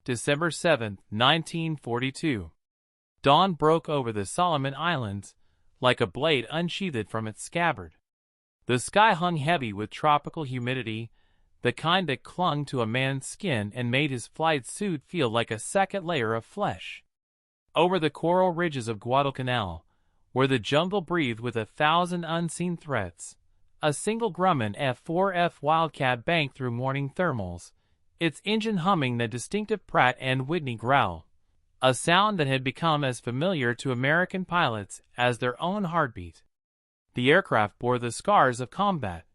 December 7, 1942. Dawn broke over the Solomon Islands, like a blade unsheathed from its scabbard. The sky hung heavy with tropical humidity, the kind that clung to a man's skin and made his flight suit feel like a second layer of flesh. Over the coral ridges of Guadalcanal, where the jungle breathed with 1,000 unseen threats, a single Grumman F4F Wildcat banked through morning thermals, its engine humming the distinctive Pratt and Whitney growl, a sound that had become as familiar to American pilots as their own heartbeat. The aircraft bore the scars of combat,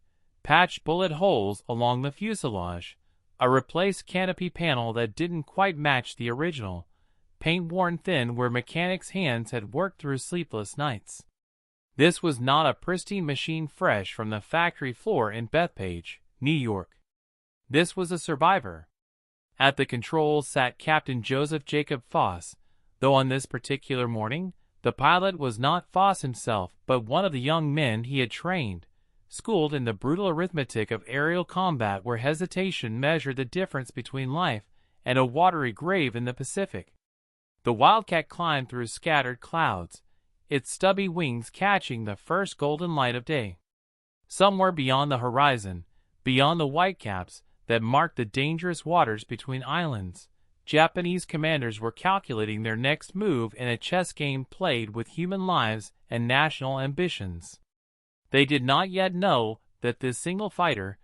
patched bullet holes along the fuselage, a replaced canopy panel that didn't quite match the original, paint worn thin where mechanics' hands had worked through sleepless nights. This was not a pristine machine fresh from the factory floor in Bethpage, New York. This was a survivor. At the controls sat Captain Joseph Jacob Foss, though on this particular morning, the pilot was not Foss himself but one of the young men he had trained, schooled in the brutal arithmetic of aerial combat where hesitation measured the difference between life and a watery grave in the Pacific. The Wildcat climbed through scattered clouds, its stubby wings catching the first golden light of day. Somewhere beyond the horizon, beyond the whitecaps that marked the dangerous waters between islands, Japanese commanders were calculating their next move in a chess game played with human lives and national ambitions. They did not yet know that this single fighter,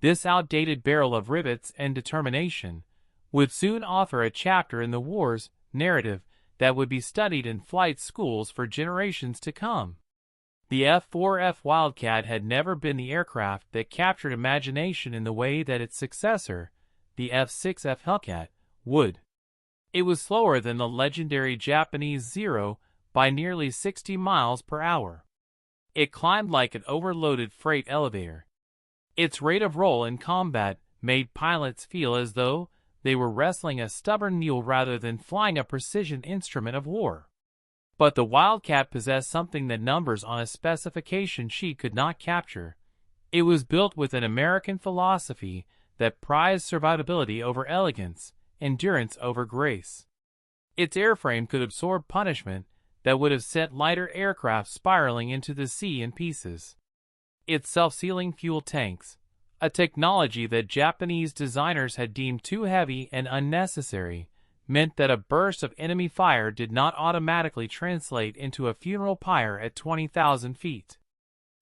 this outdated barrel of rivets and determination, would soon author a chapter in the war's narrative that would be studied in flight schools for generations to come. The F4F Wildcat had never been the aircraft that captured imagination in the way that its successor, the F6F Wildcat, would. It was slower than the legendary Japanese Zero by nearly 60 miles per hour. It climbed like an overloaded freight elevator. Its rate of roll in combat made pilots feel as though they were wrestling a stubborn mule rather than flying a precision instrument of war. But the Wildcat possessed something that numbers on a specification sheet could not capture. It was built with an American philosophy that prized survivability over elegance, endurance over grace. Its airframe could absorb punishment that would have sent lighter aircraft spiraling into the sea in pieces. Its self-sealing fuel tanks, a technology that Japanese designers had deemed too heavy and unnecessary, meant that a burst of enemy fire did not automatically translate into a funeral pyre at 20,000 feet.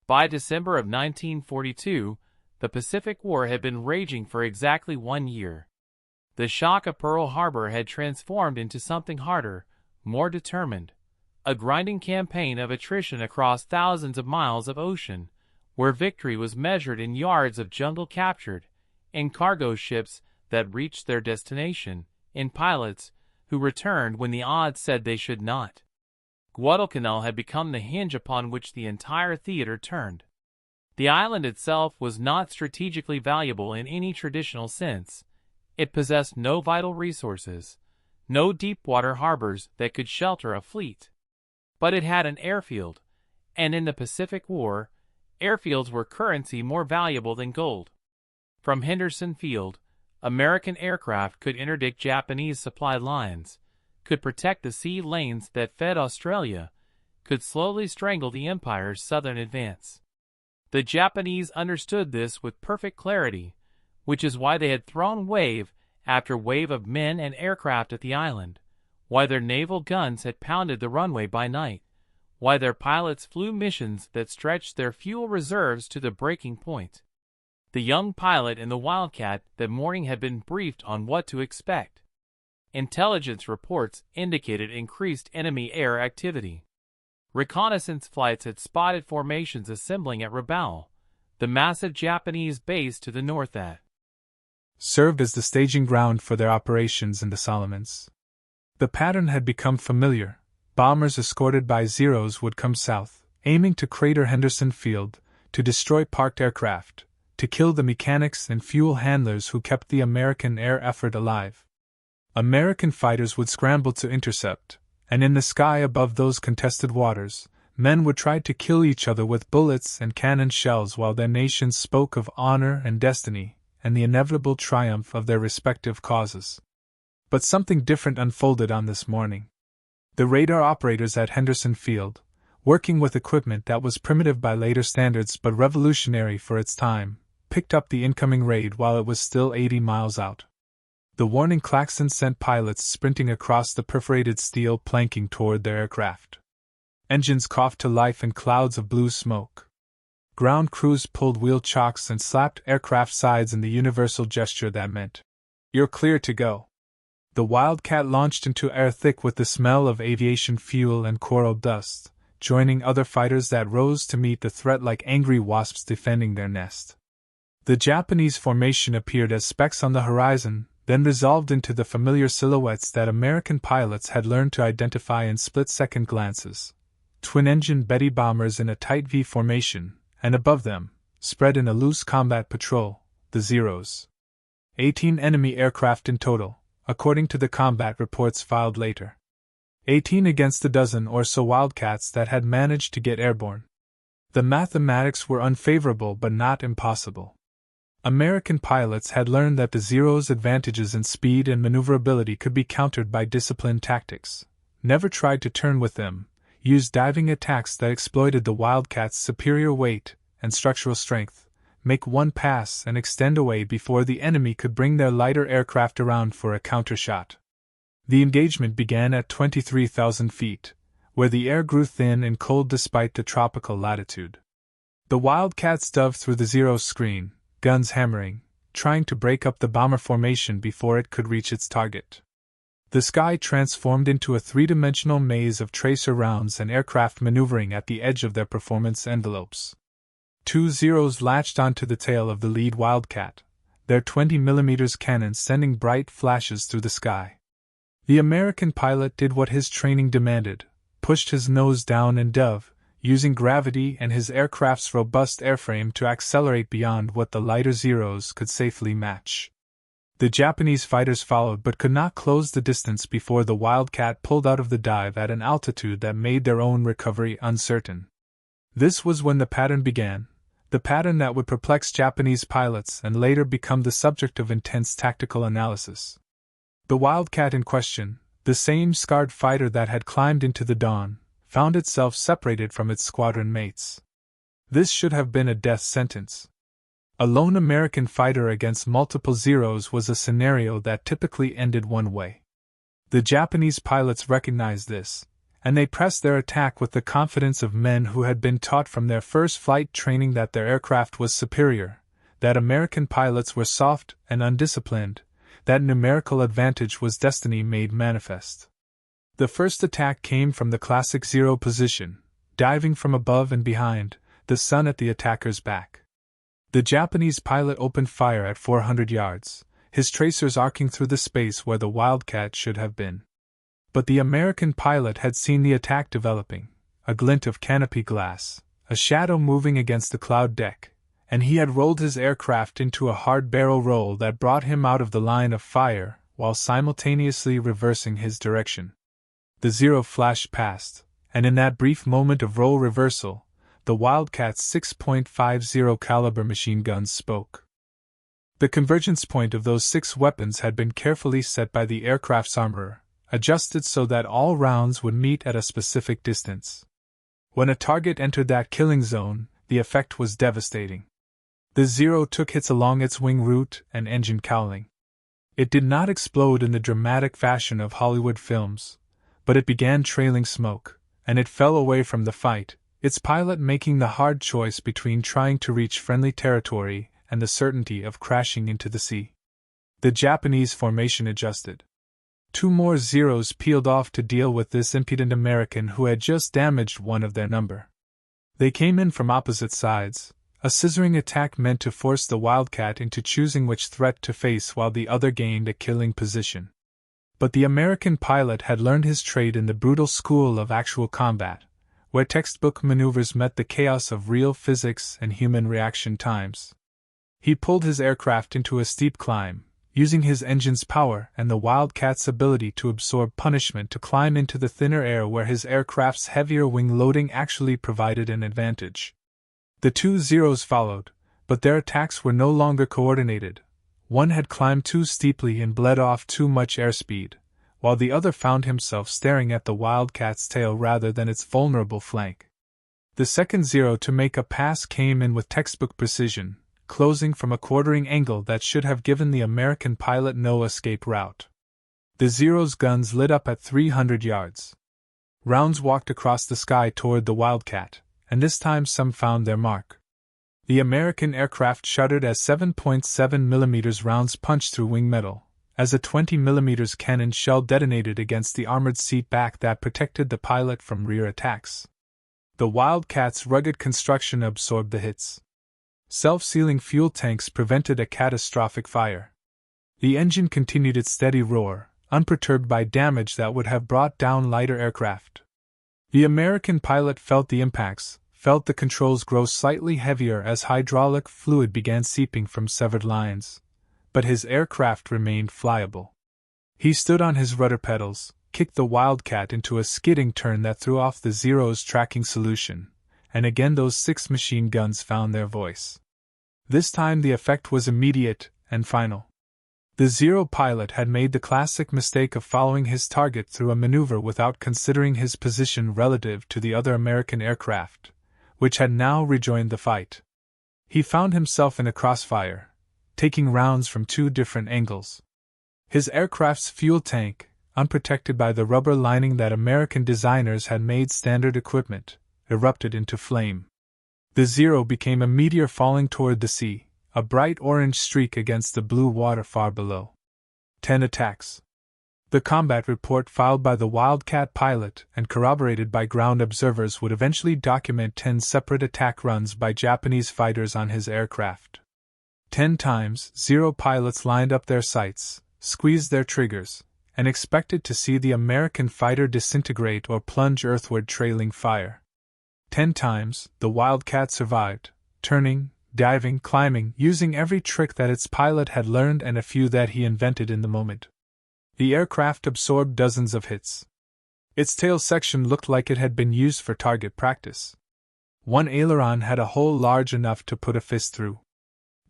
By December of 1942, the Pacific War had been raging for exactly 1 year. The shock of Pearl Harbor had transformed into something harder, more determined, a grinding campaign of attrition across thousands of miles of ocean, where victory was measured in yards of jungle captured, in cargo ships that reached their destination, in pilots who returned when the odds said they should not. Guadalcanal had become the hinge upon which the entire theater turned. The island itself was not strategically valuable in any traditional sense. It possessed no vital resources, no deep-water harbors that could shelter a fleet. But it had an airfield, and in the Pacific War, airfields were currency more valuable than gold. From Henderson Field, American aircraft could interdict Japanese supply lines, could protect the sea lanes that fed Australia, could slowly strangle the empire's southern advance. The Japanese understood this with perfect clarity, which is why they had thrown wave after wave of men and aircraft at the island, why their naval guns had pounded the runway by night, why their pilots flew missions that stretched their fuel reserves to the breaking point. The young pilot in the Wildcat that morning had been briefed on what to expect. Intelligence reports indicated increased enemy air activity. Reconnaissance flights had spotted formations assembling at Rabaul, the massive Japanese base to the north that served as the staging ground for their operations in the Solomons. The pattern had become familiar. Bombers escorted by Zeros would come south, aiming to crater Henderson Field, to destroy parked aircraft, to kill the mechanics and fuel handlers who kept the American air effort alive. American fighters would scramble to intercept, and in the sky above those contested waters, men would try to kill each other with bullets and cannon shells while their nations spoke of honor and destiny and the inevitable triumph of their respective causes. But something different unfolded on this morning. The radar operators at Henderson Field, working with equipment that was primitive by later standards but revolutionary for its time, picked up the incoming raid while it was still 80 miles out. The warning klaxon sent pilots sprinting across the perforated steel planking toward their aircraft. Engines coughed to life in clouds of blue smoke. Ground crews pulled wheel chocks and slapped aircraft sides in the universal gesture that meant, "You're clear to go." The Wildcat launched into air thick with the smell of aviation fuel and coral dust, joining other fighters that rose to meet the threat like angry wasps defending their nest. The Japanese formation appeared as specks on the horizon, then resolved into the familiar silhouettes that American pilots had learned to identify in split-second glances. Twin-engine Betty bombers in a tight V formation, and above them, spread in a loose combat patrol, the Zeros. 18 enemy aircraft in total, according to the combat reports filed later. 18 against a dozen or so Wildcats that had managed to get airborne. The mathematics were unfavorable but not impossible. American pilots had learned that the Zeros' advantages in speed and maneuverability could be countered by disciplined tactics, never tried to turn with them, used diving attacks that exploited the Wildcats' superior weight and structural strength, make one pass and extend away before the enemy could bring their lighter aircraft around for a countershot. The engagement began at 23,000 feet, where the air grew thin and cold despite the tropical latitude. The Wildcats dove through the Zero screen, guns hammering, trying to break up the bomber formation before it could reach its target. The sky transformed into a three-dimensional maze of tracer rounds and aircraft maneuvering at the edge of their performance envelopes. Two Zeros latched onto the tail of the lead Wildcat, their 20mm cannons sending bright flashes through the sky. The American pilot did what his training demanded, pushed his nose down and dove, using gravity and his aircraft's robust airframe to accelerate beyond what the lighter Zeros could safely match. The Japanese fighters followed but could not close the distance before the Wildcat pulled out of the dive at an altitude that made their own recovery uncertain. This was when the pattern began, the pattern that would perplex Japanese pilots and later become the subject of intense tactical analysis. The Wildcat in question, the same scarred fighter that had climbed into the dawn, found itself separated from its squadron mates. This should have been a death sentence. A lone American fighter against multiple Zeros was a scenario that typically ended one way. The Japanese pilots recognized this, and they pressed their attack with the confidence of men who had been taught from their first flight training that their aircraft was superior, that American pilots were soft and undisciplined, that numerical advantage was destiny made manifest. The first attack came from the classic Zero position, diving from above and behind, the sun at the attacker's back. The Japanese pilot opened fire at 400 yards, his tracers arcing through the space where the Wildcat should have been. But the American pilot had seen the attack developing, a glint of canopy glass, a shadow moving against the cloud deck, and he had rolled his aircraft into a hard barrel roll that brought him out of the line of fire while simultaneously reversing his direction. The Zero flashed past, and in that brief moment of roll reversal, the Wildcat's 6.50 caliber machine guns spoke. The convergence point of those 6 weapons had been carefully set by the aircraft's armorer, adjusted so that all rounds would meet at a specific distance. When a target entered that killing zone, the effect was devastating. The Zero took hits along its wing root and engine cowling. It did not explode in the dramatic fashion of Hollywood films, but it began trailing smoke, and it fell away from the fight, its pilot making the hard choice between trying to reach friendly territory and the certainty of crashing into the sea. The Japanese formation adjusted. 2 more Zeros peeled off to deal with this impudent American who had just damaged one of their number. They came in from opposite sides, a scissoring attack meant to force the Wildcat into choosing which threat to face while the other gained a killing position. But the American pilot had learned his trade in the brutal school of actual combat, where textbook maneuvers met the chaos of real physics and human reaction times. He pulled his aircraft into a steep climb, using his engine's power and the Wildcat's ability to absorb punishment to climb into the thinner air where his aircraft's heavier wing loading actually provided an advantage. The 2 Zeros followed, but their attacks were no longer coordinated. One had climbed too steeply and bled off too much airspeed, while the other found himself staring at the Wildcat's tail rather than its vulnerable flank. The second Zero to make a pass came in with textbook precision, closing from a quartering angle that should have given the American pilot no escape route. The Zero's guns lit up at 300 yards. Rounds walked across the sky toward the Wildcat, and this time some found their mark. The American aircraft shuddered as 7.7mm rounds punched through wing metal, as a 20mm cannon shell detonated against the armored seat back that protected the pilot from rear attacks. The Wildcat's rugged construction absorbed the hits. Self-sealing fuel tanks prevented a catastrophic fire. The engine continued its steady roar, unperturbed by damage that would have brought down lighter aircraft. The American pilot felt the impacts, felt the controls grow slightly heavier as hydraulic fluid began seeping from severed lines, but his aircraft remained flyable. He stood on his rudder pedals, kicked the Wildcat into a skidding turn that threw off the Zero's tracking solution, and again those 6 machine guns found their voice. This time the effect was immediate and final. The Zero pilot had made the classic mistake of following his target through a maneuver without considering his position relative to the other American aircraft, which had now rejoined the fight. He found himself in a crossfire, taking rounds from 2 different angles. His aircraft's fuel tank, unprotected by the rubber lining that American designers had made standard equipment, erupted into flame. The Zero became a meteor falling toward the sea, a bright orange streak against the blue water far below. 10 attacks. The combat report filed by the Wildcat pilot and corroborated by ground observers would eventually document 10 separate attack runs by Japanese fighters on his aircraft. 10 times, Zero pilots lined up their sights, squeezed their triggers, and expected to see the American fighter disintegrate or plunge earthward trailing fire. 10 times, the Wildcat survived, turning, diving, climbing, using every trick that its pilot had learned and a few that he invented in the moment. The aircraft absorbed dozens of hits. Its tail section looked like it had been used for target practice. One aileron had a hole large enough to put a fist through.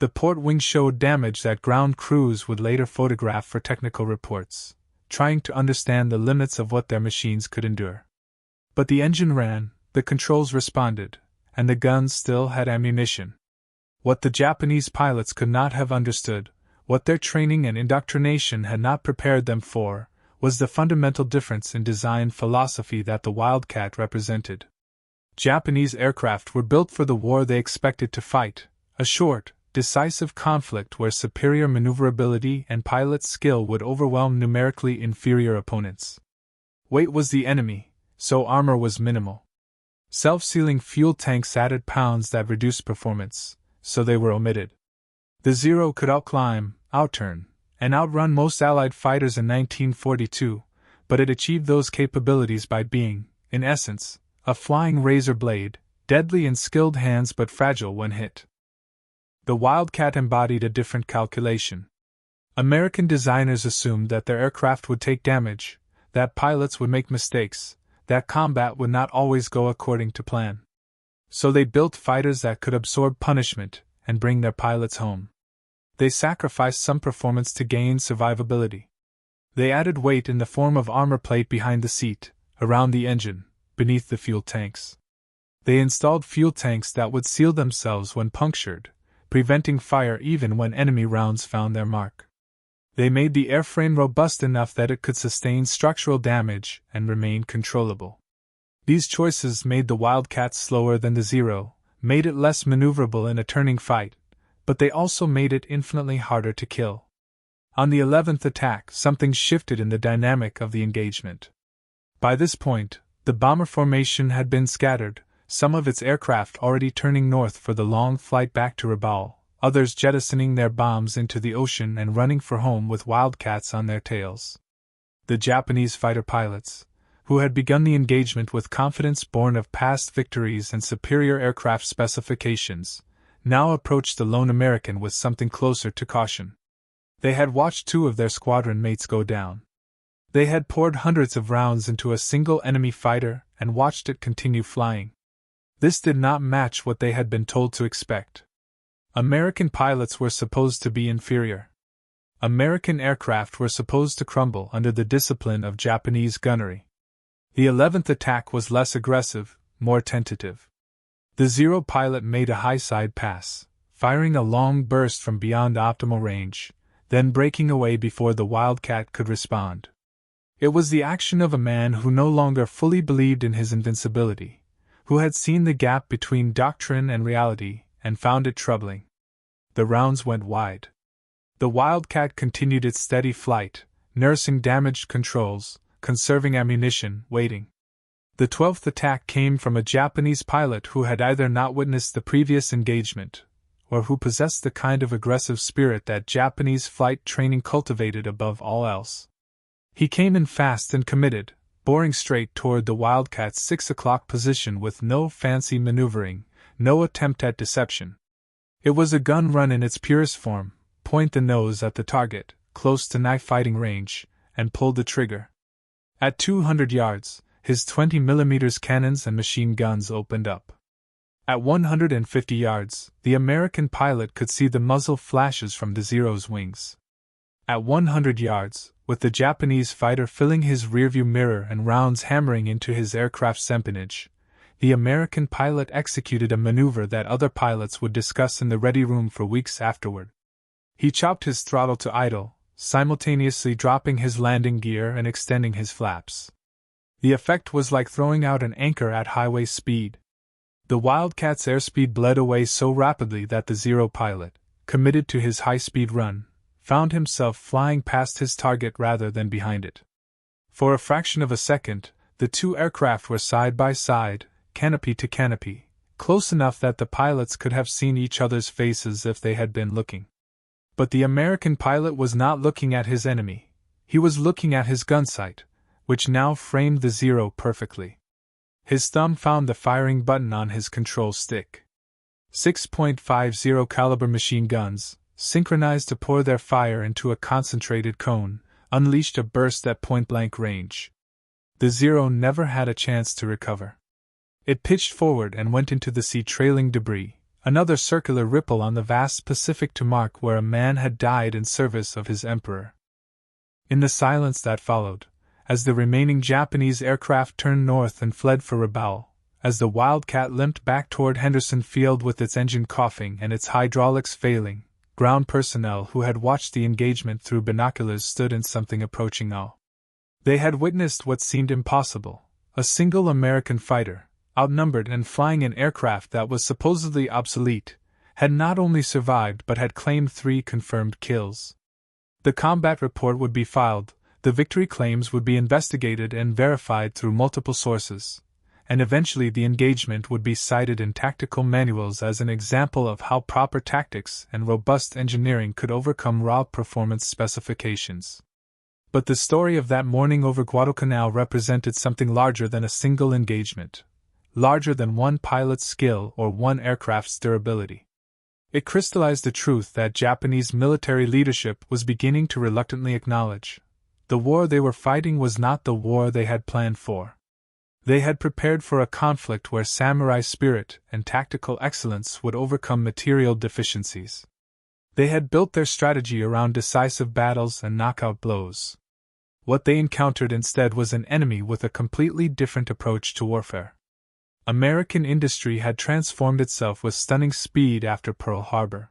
The port wing showed damage that ground crews would later photograph for technical reports, trying to understand the limits of what their machines could endure. But the engine ran, the controls responded, and the guns still had ammunition. What the Japanese pilots could not have understood, what their training and indoctrination had not prepared them for, was the fundamental difference in design philosophy that the Wildcat represented. Japanese aircraft were built for the war they expected to fight, a short, decisive conflict where superior maneuverability and pilot skill would overwhelm numerically inferior opponents. Weight was the enemy, so armor was minimal. Self-sealing fuel tanks added pounds that reduced performance, so they were omitted. The Zero could outclimb, outturn, and outrun most Allied fighters in 1942, but it achieved those capabilities by being, in essence, a flying razor blade, deadly in skilled hands but fragile when hit. The Wildcat embodied a different calculation. American designers assumed that their aircraft would take damage, that pilots would make mistakes, that combat would not always go according to plan. So they built fighters that could absorb punishment and bring their pilots home. They sacrificed some performance to gain survivability. They added weight in the form of armor plate behind the seat, around the engine, beneath the fuel tanks. They installed fuel tanks that would seal themselves when punctured, preventing fire even when enemy rounds found their mark. They made the airframe robust enough that it could sustain structural damage and remain controllable. These choices made the Wildcat slower than the Zero, made it less maneuverable in a turning fight, but they also made it infinitely harder to kill. On the 11th attack, something shifted in the dynamic of the engagement. By this point, the bomber formation had been scattered, some of its aircraft already turning north for the long flight back to Rabaul, others jettisoning their bombs into the ocean and running for home with Wildcats on their tails. The Japanese fighter pilots, who had begun the engagement with confidence born of past victories and superior aircraft specifications, now approached the lone American with something closer to caution. They had watched 2 of their squadron mates go down. They had poured hundreds of rounds into a single enemy fighter and watched it continue flying. This did not match what they had been told to expect. American pilots were supposed to be inferior. American aircraft were supposed to crumble under the discipline of Japanese gunnery. The 11th attack was less aggressive, more tentative. The Zero pilot made a high side pass, firing a long burst from beyond optimal range, then breaking away before the Wildcat could respond. It was the action of a man who no longer fully believed in his invincibility, who had seen the gap between doctrine and reality and found it troubling. The rounds went wide. The Wildcat continued its steady flight, nursing damaged controls, conserving ammunition, waiting. The 12th attack came from a Japanese pilot who had either not witnessed the previous engagement, or who possessed the kind of aggressive spirit that Japanese flight training cultivated above all else. He came in fast and committed, boring straight toward the Wildcat's 6 o'clock position with no fancy maneuvering, no attempt at deception. It was a gun run in its purest form: point the nose at the target, close to knife fighting range, and pull the trigger. At 200 yards, his 20mm cannons and machine guns opened up. At 150 yards, the American pilot could see the muzzle flashes from the Zero's wings. At 100 yards, with the Japanese fighter filling his rearview mirror and rounds hammering into his aircraft's empennage, the American pilot executed a maneuver that other pilots would discuss in the ready room for weeks afterward. He chopped his throttle to idle, simultaneously dropping his landing gear and extending his flaps. The effect was like throwing out an anchor at highway speed. The Wildcat's airspeed bled away so rapidly that the Zero pilot, committed to his high-speed run, found himself flying past his target rather than behind it. For a fraction of a second, the two aircraft were side by side, canopy to canopy, close enough that the pilots could have seen each other's faces if they had been looking. But the American pilot was not looking at his enemy. He was looking at his gun sight, which now framed the Zero perfectly. His thumb found the firing button on his control stick. 6.50 caliber machine guns, synchronized to pour their fire into a concentrated cone, unleashed a burst at point-blank range. The Zero never had a chance to recover. It pitched forward and went into the sea trailing debris, another circular ripple on the vast Pacific to mark where a man had died in service of his emperor. In the silence that followed, as the remaining Japanese aircraft turned north and fled for Rabaul, as the Wildcat limped back toward Henderson Field with its engine coughing and its hydraulics failing, ground personnel who had watched the engagement through binoculars stood in something approaching awe. They had witnessed what seemed impossible: a single American fighter, outnumbered and flying an aircraft that was supposedly obsolete, had not only survived but had claimed 3 confirmed kills. The combat report would be filed, the victory claims would be investigated and verified through multiple sources, and eventually the engagement would be cited in tactical manuals as an example of how proper tactics and robust engineering could overcome raw performance specifications. But the story of that morning over Guadalcanal represented something larger than a single engagement, larger than one pilot's skill or one aircraft's durability. It crystallized the truth that Japanese military leadership was beginning to reluctantly acknowledge. The war they were fighting was not the war they had planned for. They had prepared for a conflict where samurai spirit and tactical excellence would overcome material deficiencies. They had built their strategy around decisive battles and knockout blows. What they encountered instead was an enemy with a completely different approach to warfare. American industry had transformed itself with stunning speed after Pearl Harbor.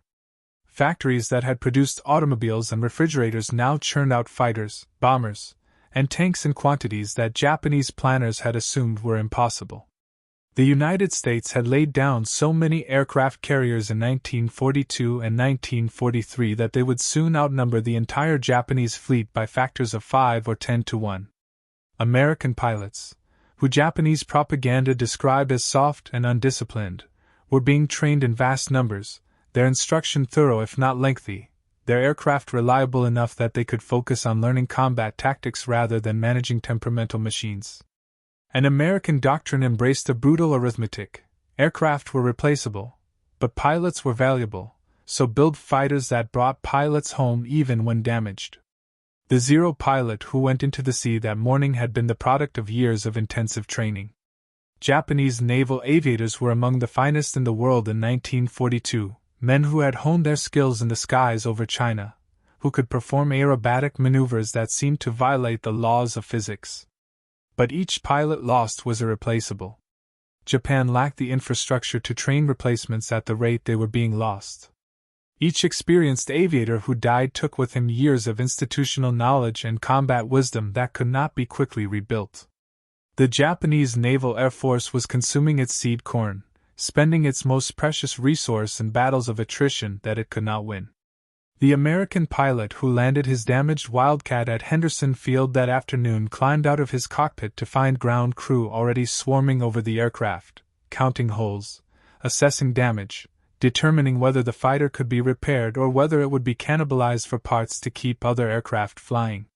Factories that had produced automobiles and refrigerators now churned out fighters, bombers, and tanks in quantities that Japanese planners had assumed were impossible. The United States had laid down so many aircraft carriers in 1942 and 1943 that they would soon outnumber the entire Japanese fleet by factors of 5 or 10 to 1. American pilots, who Japanese propaganda described as soft and undisciplined, were being trained in vast numbers, their instruction thorough if not lengthy, their aircraft reliable enough that they could focus on learning combat tactics rather than managing temperamental machines. An American doctrine embraced a brutal arithmetic: aircraft were replaceable, but pilots were valuable, so build fighters that brought pilots home even when damaged. The Zero pilot who went into the sea that morning had been the product of years of intensive training. Japanese naval aviators were among the finest in the world in 1942. Men who had honed their skills in the skies over China, who could perform aerobatic maneuvers that seemed to violate the laws of physics. But each pilot lost was irreplaceable. Japan lacked the infrastructure to train replacements at the rate they were being lost. Each experienced aviator who died took with him years of institutional knowledge and combat wisdom that could not be quickly rebuilt. The Japanese Naval Air Force was consuming its seed corn, spending its most precious resource in battles of attrition that it could not win. The American pilot who landed his damaged Wildcat at Henderson Field that afternoon climbed out of his cockpit to find ground crew already swarming over the aircraft, counting holes, assessing damage, determining whether the fighter could be repaired or whether it would be cannibalized for parts to keep other aircraft flying.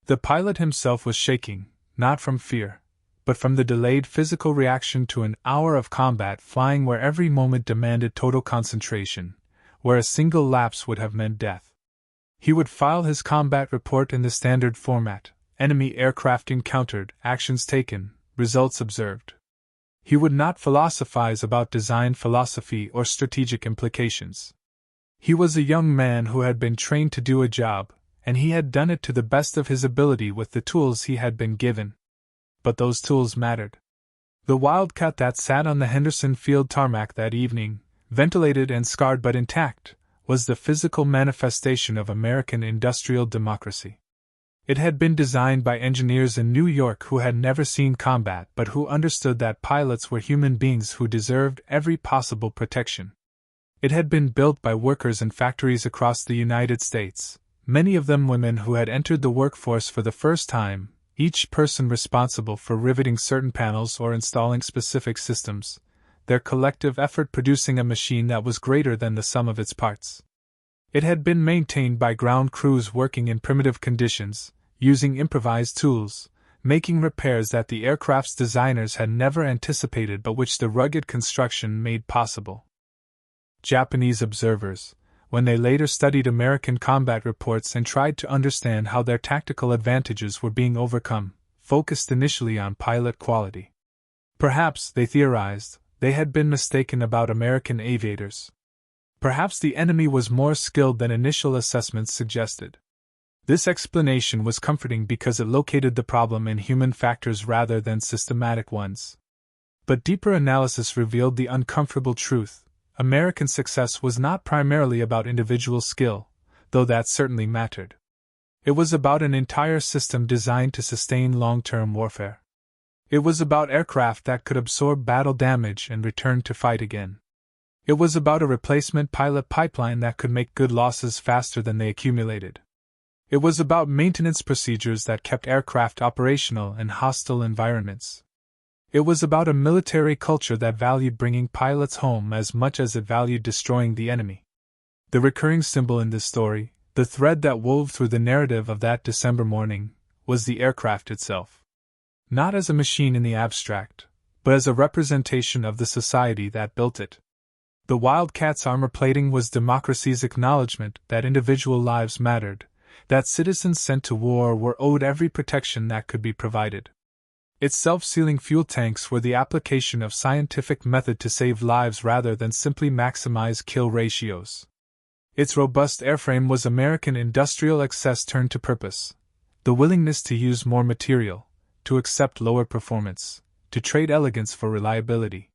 The pilot himself was shaking, not from fear, but from the delayed physical reaction to an hour of combat flying where every moment demanded total concentration, where a single lapse would have meant death. He would file his combat report in the standard format: enemy aircraft encountered, actions taken, results observed. He would not philosophize about design philosophy or strategic implications. He was a young man who had been trained to do a job, and he had done it to the best of his ability with the tools he had been given. But those tools mattered. The Wildcat that sat on the Henderson Field tarmac that evening, ventilated and scarred but intact, was the physical manifestation of American industrial democracy. It had been designed by engineers in New York who had never seen combat but who understood that pilots were human beings who deserved every possible protection. It had been built by workers in factories across the United States, many of them women who had entered the workforce for the first time, each person responsible for riveting certain panels or installing specific systems, their collective effort producing a machine that was greater than the sum of its parts. It had been maintained by ground crews working in primitive conditions, using improvised tools, making repairs that the aircraft's designers had never anticipated but which the rugged construction made possible. Japanese observers, when they later studied American combat reports and tried to understand how their tactical advantages were being overcome, focused initially on pilot quality. Perhaps, they theorized, they had been mistaken about American aviators. Perhaps the enemy was more skilled than initial assessments suggested. This explanation was comforting because it located the problem in human factors rather than systematic ones. But deeper analysis revealed the uncomfortable truth: American success was not primarily about individual skill, though that certainly mattered. It was about an entire system designed to sustain long-term warfare. It was about aircraft that could absorb battle damage and return to fight again. It was about a replacement pilot pipeline that could make good losses faster than they accumulated. It was about maintenance procedures that kept aircraft operational in hostile environments. It was about a military culture that valued bringing pilots home as much as it valued destroying the enemy. The recurring symbol in this story, the thread that wove through the narrative of that December morning, was the aircraft itself. Not as a machine in the abstract, but as a representation of the society that built it. The Wildcat's armor plating was democracy's acknowledgement that individual lives mattered, that citizens sent to war were owed every protection that could be provided. Its self-sealing fuel tanks were the application of scientific method to save lives rather than simply maximize kill ratios. Its robust airframe was American industrial excess turned to purpose, the willingness to use more material, to accept lower performance, to trade elegance for reliability.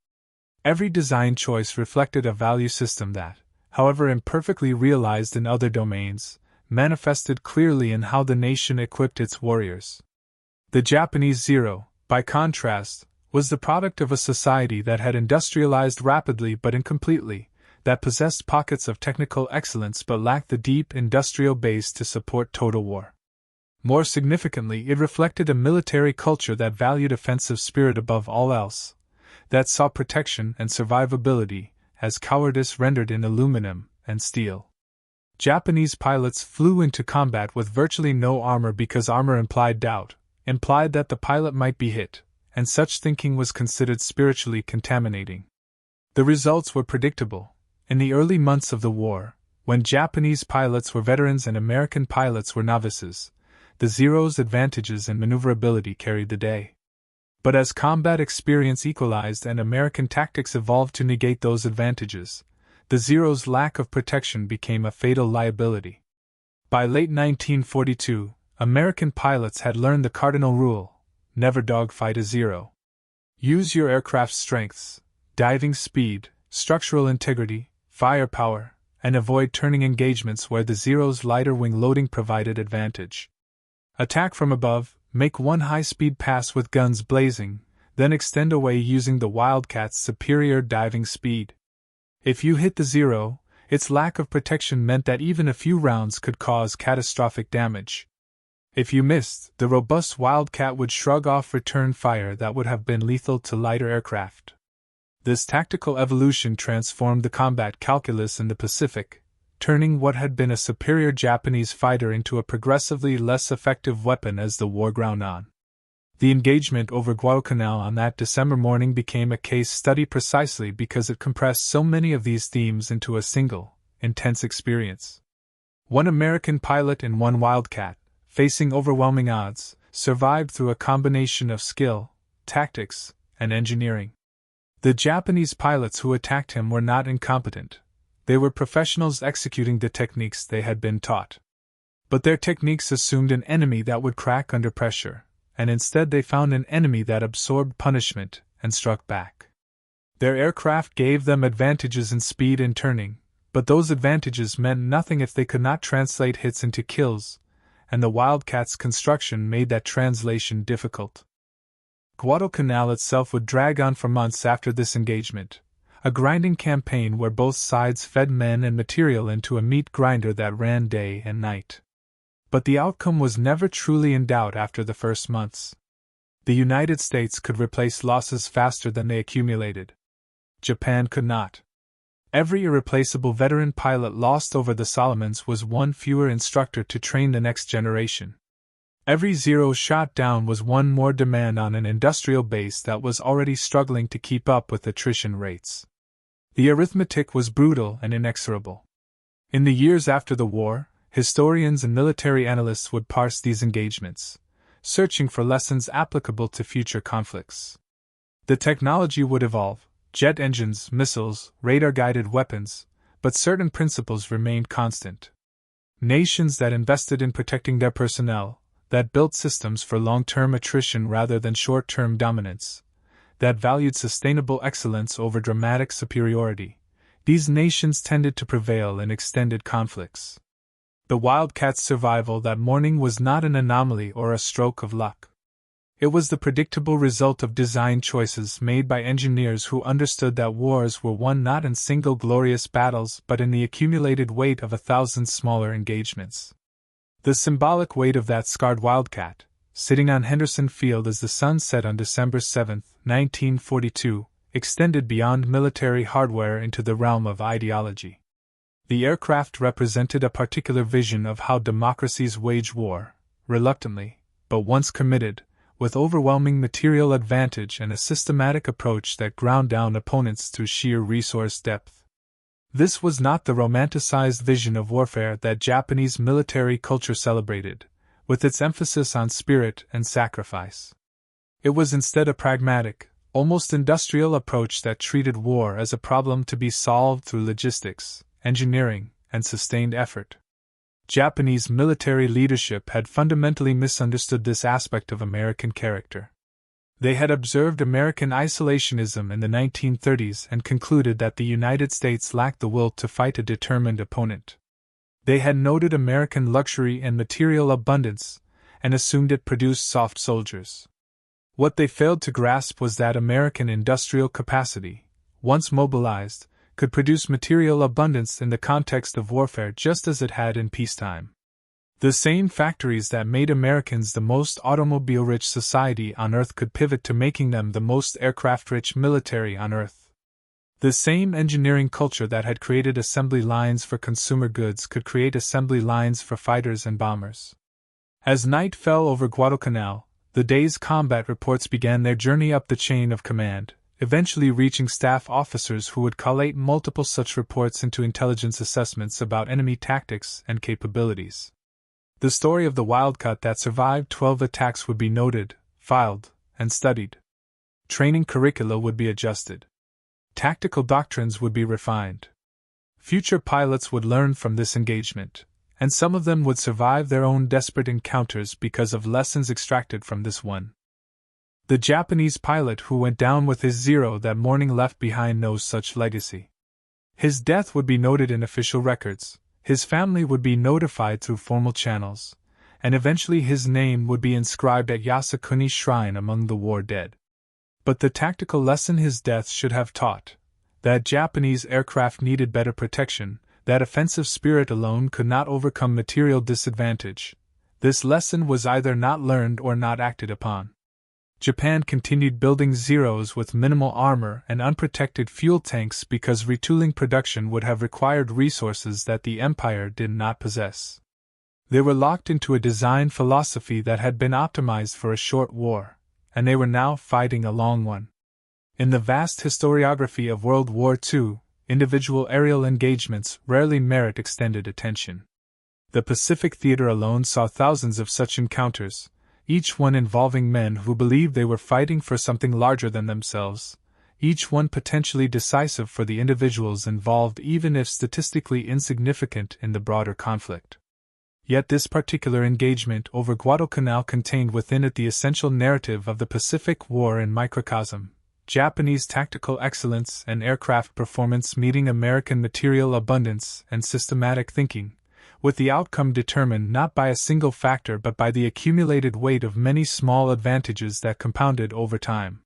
Every design choice reflected a value system that, however imperfectly realized in other domains, manifested clearly in how the nation equipped its warriors. The Japanese Zero, by contrast, was the product of a society that had industrialized rapidly but incompletely, that possessed pockets of technical excellence but lacked the deep industrial base to support total war. More significantly, it reflected a military culture that valued offensive spirit above all else, that saw protection and survivability as cowardice rendered in aluminum and steel. Japanese pilots flew into combat with virtually no armor because armor implied doubt, implied that the pilot might be hit, and such thinking was considered spiritually contaminating. The results were predictable. In the early months of the war, when Japanese pilots were veterans and American pilots were novices, the Zero's advantages in maneuverability carried the day. But as combat experience equalized and American tactics evolved to negate those advantages, the Zero's lack of protection became a fatal liability. By late 1942, American pilots had learned the cardinal rule: never dogfight a zero. Use your aircraft's strengths, diving speed, structural integrity, firepower, and avoid turning engagements where the Zero's lighter wing loading provided advantage. Attack from above, make one high-speed pass with guns blazing, then extend away using the Wildcat's superior diving speed. If you hit the Zero, its lack of protection meant that even a few rounds could cause catastrophic damage. If you missed, the robust Wildcat would shrug off return fire that would have been lethal to lighter aircraft. This tactical evolution transformed the combat calculus in the Pacific, turning what had been a superior Japanese fighter into a progressively less effective weapon as the war ground on. The engagement over Guadalcanal on that December morning became a case study precisely because it compressed so many of these themes into a single, intense experience. One American pilot and one Wildcat, facing overwhelming odds, survived through a combination of skill, tactics, and engineering. The Japanese pilots who attacked him were not incompetent. They were professionals executing the techniques they had been taught. But their techniques assumed an enemy that would crack under pressure, and instead they found an enemy that absorbed punishment and struck back. Their aircraft gave them advantages in speed and turning, but those advantages meant nothing if they could not translate hits into kills, and the Wildcat's construction made that translation difficult. Guadalcanal itself would drag on for months after this engagement, a grinding campaign where both sides fed men and material into a meat grinder that ran day and night. But the outcome was never truly in doubt after the first months. The United States could replace losses faster than they accumulated. Japan could not. Every irreplaceable veteran pilot lost over the Solomons was one fewer instructor to train the next generation. Every Zero shot down was one more demand on an industrial base that was already struggling to keep up with attrition rates. The arithmetic was brutal and inexorable. In the years after the war, historians and military analysts would parse these engagements, searching for lessons applicable to future conflicts. The technology would evolve: jet engines, missiles, radar-guided weapons, but certain principles remained constant. Nations that invested in protecting their personnel, that built systems for long-term attrition rather than short-term dominance, that valued sustainable excellence over dramatic superiority, these nations tended to prevail in extended conflicts. The Wildcat's survival that morning was not an anomaly or a stroke of luck. It was the predictable result of design choices made by engineers who understood that wars were won not in single glorious battles but in the accumulated weight of 1,000 smaller engagements. The symbolic weight of that scarred Wildcat, sitting on Henderson Field as the sun set on December 7, 1942, extended beyond military hardware into the realm of ideology. The aircraft represented a particular vision of how democracies wage war, reluctantly, but once committed, with overwhelming material advantage and a systematic approach that ground down opponents through sheer resource depth. This was not the romanticized vision of warfare that Japanese military culture celebrated, with its emphasis on spirit and sacrifice. It was instead a pragmatic, almost industrial approach that treated war as a problem to be solved through logistics, engineering, and sustained effort. Japanese military leadership had fundamentally misunderstood this aspect of American character. They had observed American isolationism in the 1930s and concluded that the United States lacked the will to fight a determined opponent. They had noted American luxury and material abundance, and assumed it produced soft soldiers. What they failed to grasp was that American industrial capacity, once mobilized, could produce material abundance in the context of warfare just as it had in peacetime. The same factories that made Americans the most automobile-rich society on Earth could pivot to making them the most aircraft-rich military on Earth. The same engineering culture that had created assembly lines for consumer goods could create assembly lines for fighters and bombers. As night fell over Guadalcanal, the day's combat reports began their journey up the chain of command, eventually reaching staff officers who would collate multiple such reports into intelligence assessments about enemy tactics and capabilities. The story of the Wildcat that survived 12 attacks would be noted, filed, and studied. Training curricula would be adjusted. Tactical doctrines would be refined. Future pilots would learn from this engagement, and some of them would survive their own desperate encounters because of lessons extracted from this one. The Japanese pilot who went down with his Zero that morning left behind no such legacy. His death would be noted in official records, his family would be notified through formal channels, and eventually his name would be inscribed at Yasukuni Shrine among the war dead. But the tactical lesson his death should have taught, that Japanese aircraft needed better protection, that offensive spirit alone could not overcome material disadvantage, this lesson was either not learned or not acted upon. Japan continued building Zeros with minimal armor and unprotected fuel tanks because retooling production would have required resources that the Empire did not possess. They were locked into a design philosophy that had been optimized for a short war, and they were now fighting a long one. In the vast historiography of World War II, individual aerial engagements rarely merit extended attention. The Pacific Theater alone saw thousands of such encounters, each one involving men who believed they were fighting for something larger than themselves, each one potentially decisive for the individuals involved even if statistically insignificant in the broader conflict. Yet this particular engagement over Guadalcanal contained within it the essential narrative of the Pacific War in microcosm, Japanese tactical excellence and aircraft performance meeting American material abundance and systematic thinking, with the outcome determined not by a single factor but by the accumulated weight of many small advantages that compounded over time.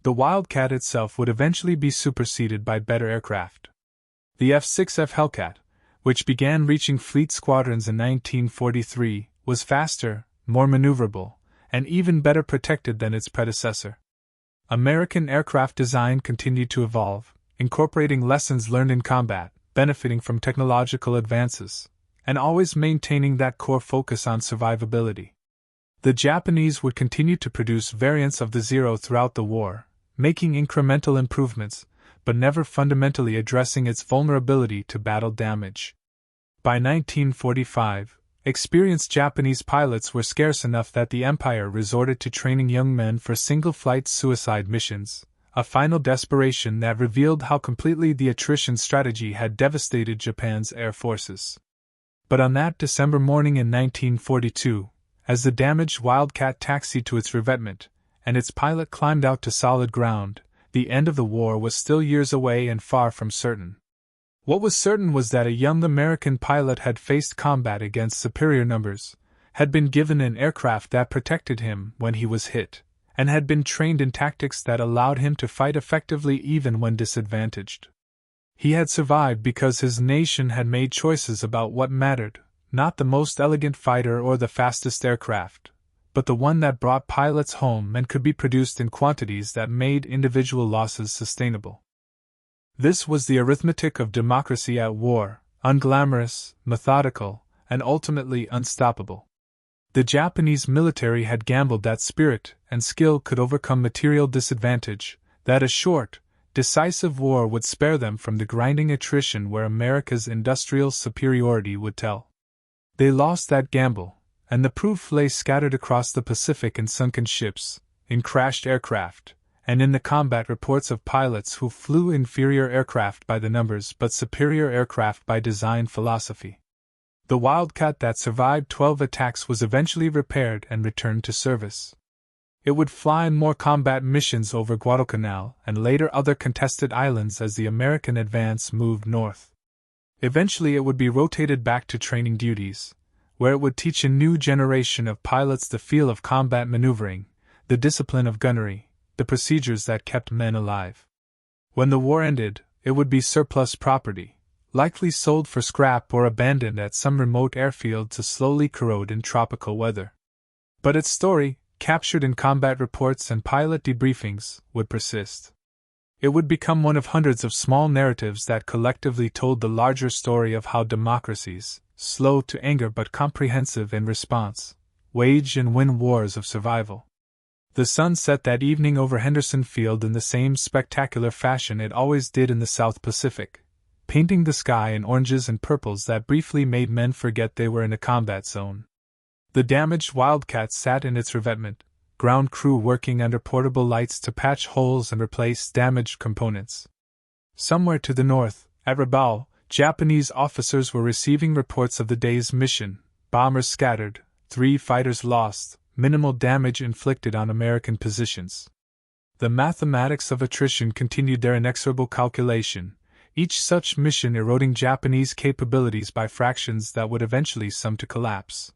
The Wildcat itself would eventually be superseded by better aircraft. The F4F Wildcat, which began reaching fleet squadrons in 1943, was faster, more maneuverable, and even better protected than its predecessor. American aircraft design continued to evolve, incorporating lessons learned in combat, benefiting from technological advances, and always maintaining that core focus on survivability. The Japanese would continue to produce variants of the Zero throughout the war, making incremental improvements, but never fundamentally addressing its vulnerability to battle damage. By 1945, experienced Japanese pilots were scarce enough that the Empire resorted to training young men for single-flight suicide missions, a final desperation that revealed how completely the attrition strategy had devastated Japan's air forces. But on that December morning in 1942, as the damaged Wildcat taxied to its revetment, and its pilot climbed out to solid ground, the end of the war was still years away and far from certain. What was certain was that a young American pilot had faced combat against superior numbers, had been given an aircraft that protected him when he was hit, and had been trained in tactics that allowed him to fight effectively even when disadvantaged. He had survived because his nation had made choices about what mattered, not the most elegant fighter or the fastest aircraft, but the one that brought pilots home and could be produced in quantities that made individual losses sustainable. This was the arithmetic of democracy at war, unglamorous, methodical, and ultimately unstoppable. The Japanese military had gambled that spirit and skill could overcome material disadvantage, that a short, decisive war would spare them from the grinding attrition where America's industrial superiority would tell. They lost that gamble, and the proof lay scattered across the Pacific in sunken ships, in crashed aircraft, and in the combat reports of pilots who flew inferior aircraft by the numbers but superior aircraft by design philosophy. The Wildcat that survived 12 attacks was eventually repaired and returned to service. It would fly more combat missions over Guadalcanal and later other contested islands as the American advance moved north. Eventually it would be rotated back to training duties, where it would teach a new generation of pilots the feel of combat maneuvering, the discipline of gunnery, the procedures that kept men alive. When the war ended, it would be surplus property, likely sold for scrap or abandoned at some remote airfield to slowly corrode in tropical weather. But its story, captured in combat reports and pilot debriefings, would persist. It would become one of hundreds of small narratives that collectively told the larger story of how democracies, slow to anger but comprehensive in response, wage and win wars of survival. The sun set that evening over Henderson Field in the same spectacular fashion it always did in the South Pacific, painting the sky in oranges and purples that briefly made men forget they were in a combat zone. The damaged Wildcat sat in its revetment, ground crew working under portable lights to patch holes and replace damaged components. Somewhere to the north, at Rabaul, Japanese officers were receiving reports of the day's mission: bombers scattered, 3 fighters lost, minimal damage inflicted on American positions. The mathematics of attrition continued their inexorable calculation, each such mission eroding Japanese capabilities by fractions that would eventually sum to collapse.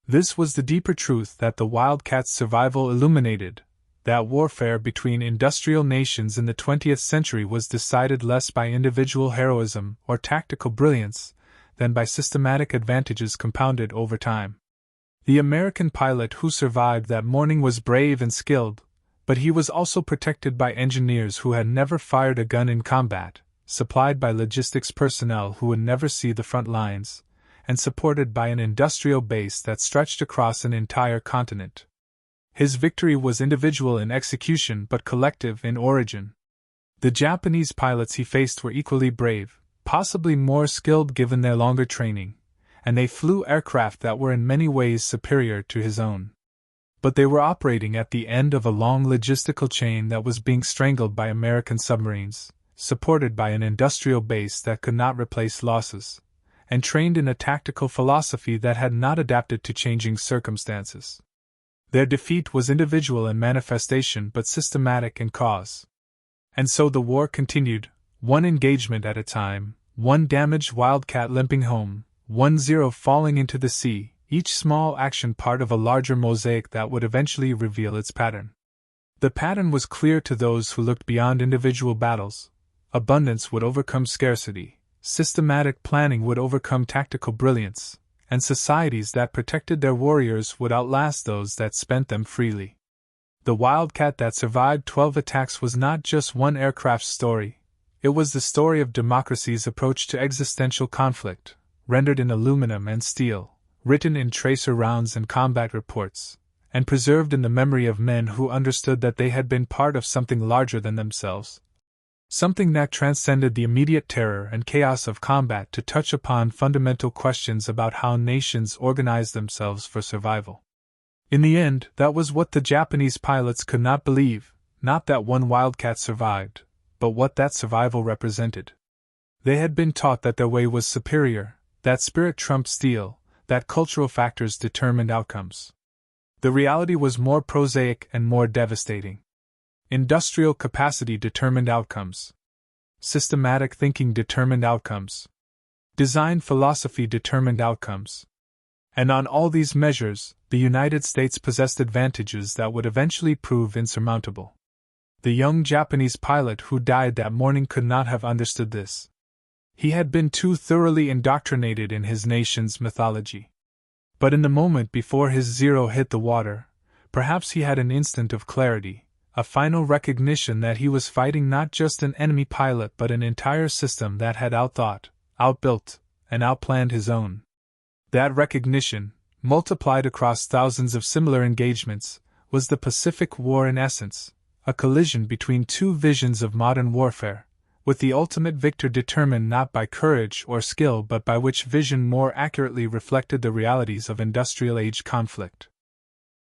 This was the deeper truth that the Wildcat's survival illuminated, that warfare between industrial nations in the 20th century was decided less by individual heroism or tactical brilliance than by systematic advantages compounded over time. The American pilot who survived that morning was brave and skilled, but he was also protected by engineers who had never fired a gun in combat, supplied by logistics personnel who would never see the front lines, and supported by an industrial base that stretched across an entire continent. His victory was individual in execution but collective in origin. The Japanese pilots he faced were equally brave, possibly more skilled given their longer training, and they flew aircraft that were in many ways superior to his own. But they were operating at the end of a long logistical chain that was being strangled by American submarines, supported by an industrial base that could not replace losses, and trained in a tactical philosophy that had not adapted to changing circumstances. Their defeat was individual in manifestation but systematic in cause. And so the war continued, one engagement at a time, one damaged Wildcat limping home, 1-0 falling into the sea, each small action part of a larger mosaic that would eventually reveal its pattern. The pattern was clear to those who looked beyond individual battles. Abundance would overcome scarcity, systematic planning would overcome tactical brilliance, and societies that protected their warriors would outlast those that spent them freely. The Wildcat that survived 12 attacks was not just one aircraft's story, it was the story of democracy's approach to existential conflict, rendered in aluminum and steel, written in tracer rounds and combat reports, and preserved in the memory of men who understood that they had been part of something larger than themselves. Something that transcended the immediate terror and chaos of combat to touch upon fundamental questions about how nations organize themselves for survival. In the end, that was what the Japanese pilots could not believe, not that one Wildcat survived, but what that survival represented. They had been taught that their way was superior, that spirit trumped steel, that cultural factors determined outcomes. The reality was more prosaic and more devastating. Industrial capacity determined outcomes. Systematic thinking determined outcomes. Design philosophy determined outcomes. And on all these measures, the United States possessed advantages that would eventually prove insurmountable. The young Japanese pilot who died that morning could not have understood this. He had been too thoroughly indoctrinated in his nation's mythology. But in the moment before his zero hit the water, perhaps he had an instant of clarity, a final recognition that he was fighting not just an enemy pilot but an entire system that had outthought, outbuilt, and outplanned his own. That recognition, multiplied across thousands of similar engagements, was the Pacific War in essence, a collision between two visions of modern warfare, with the ultimate victor determined not by courage or skill but by which vision more accurately reflected the realities of industrial age conflict.